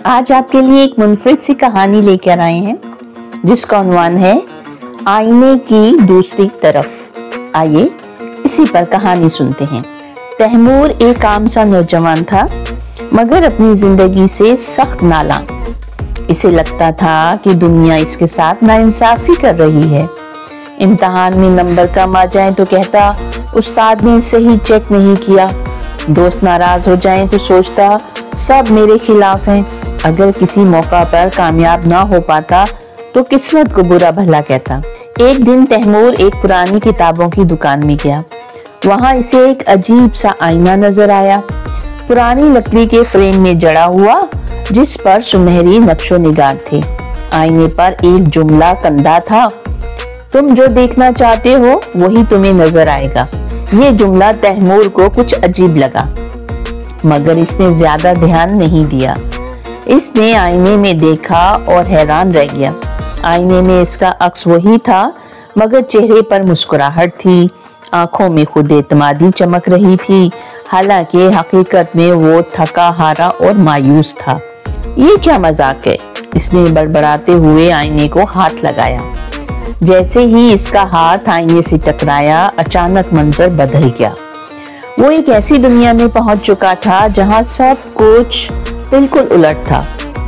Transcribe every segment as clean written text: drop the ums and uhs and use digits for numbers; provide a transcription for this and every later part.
आज आपके लिए एक मुनफरिद सी कहानी लेकर आए हैं जिसका उन्वान है आईने की दूसरी तरफ। आइए इसी पर कहानी सुनते हैं। तैमूर एक आम सा नौजवान था, मगर अपनी जिंदगी से सख्त नालायक। इसे लगता था कि दुनिया इसके साथ नाइंसाफी कर रही है। इम्तिहान में नंबर कम आ जाए तो कहता उस्ताद ने सही चेक नहीं किया। दोस्त नाराज हो जाएं तो सोचता सब मेरे खिलाफ हैं। अगर किसी मौका पर कामयाब ना हो पाता तो किस्मत को बुरा भला कहता। एक दिन तैमूर एक पुरानी किताबों की दुकान में गया। वहां इसे एक अजीब सा आईना नजर आया, पुरानी लकड़ी के फ्रेम में जड़ा हुआ, जिस पर सुनहरी नक्शो निगार थे। आईने पर एक जुमला कंधा था, तुम जो देखना चाहते हो वही तुम्हें नजर आएगा। ये जुमला तैमूर को कुछ अजीब लगा, मगर इसने ज्यादा ध्यान नहीं दिया। इसने आईने में देखा और हैरान रह गया। आईने में इसका अक्स वही था, मगर चेहरे पर मुस्कुराहट थी, आंखों में खुद एतमादी चमक रही थी। हालांकि हकीकत में वो थका हारा और मायूस था। ये क्या मजाक है? इसने बड़बड़ाते हुए आईने को हाथ लगाया। जैसे ही इसका हाथ आईने से टकराया, अचानक मंजर बदल गया। वो एक ऐसी दुनिया में पहुंच चुका था जहां सब कुछ बिल्कुल उलट था।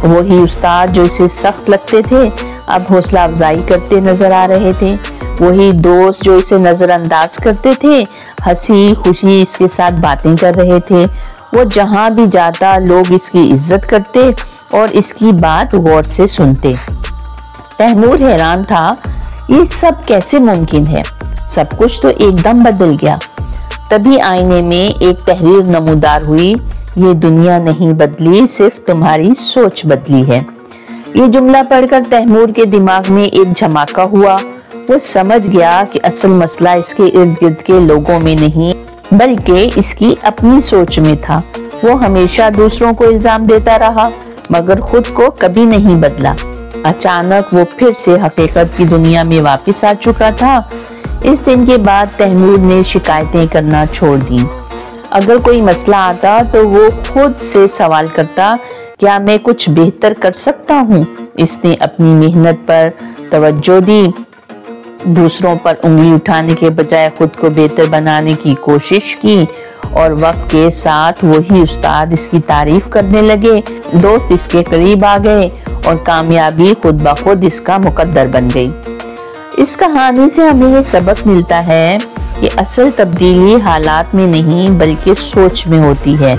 वही उस्ताद जो इसे सख्त लगते थे अब हौसला अफजाई करते नजर आ रहे थे। वही दोस्त जो इसे नजरअंदाज करते थे हंसी खुशी इसके साथ बातें कर रहे थे। वो जहां भी जाता लोग इसकी इज्जत करते और इसकी बात गौर से सुनते। तैमूर हैरान था, ये सब कैसे मुमकिन है? सब कुछ तो एकदम बदल गया। तभी आईने में एक तहरीर नमूदार हुई, ये दुनिया नहीं बदली, सिर्फ तुम्हारी सोच बदली है। ये जुमला पढ़कर तैमूर के दिमाग में एक झमाका हुआ। वो समझ गया कि असल मसला इसके इर्द गिर्द के लोगों में नहीं, बल्कि इसकी अपनी सोच में था। वो हमेशा दूसरों को इल्जाम देता रहा, मगर खुद को कभी नहीं बदला। अचानक वो फिर से हकीकत की दुनिया में वापस आ चुका था। इस दिन के बाद तैमूर ने शिकायतें करना छोड़ दी। अगर कोई मसला आता तो वो खुद से सवाल करता, क्या मैं कुछ बेहतर कर सकता हूँ? इसने अपनी मेहनत पर तवज्जो दी, दूसरों पर उंगली उठाने के बजाय खुद को बेहतर बनाने की कोशिश की, और वक्त के साथ वही उस्ताद इसकी तारीफ करने लगे। दोस्त इसके करीब आ गए और कामयाबी खुद ब खुद इसका मुकद्दर बन गई। इस कहानी से हमें ये सबक मिलता है कि असल तब्दीली हालात में नहीं बल्कि सोच में होती है।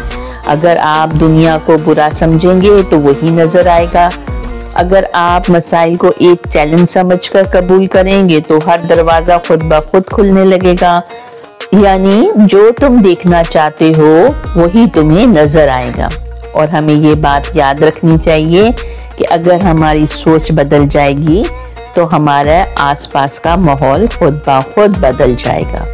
अगर आप दुनिया को बुरा समझेंगे तो वही नजर आएगा। अगर आप मसाइल को एक चैलेंज समझकर कबूल करेंगे तो हर दरवाजा खुद ब खुद खुलने लगेगा। यानी जो तुम देखना चाहते हो वही तुम्हें नजर आएगा। और हमें ये बात याद रखनी चाहिए कि अगर हमारी सोच बदल जाएगी तो हमारे आसपास का माहौल खुद ब खुद बदल जाएगा।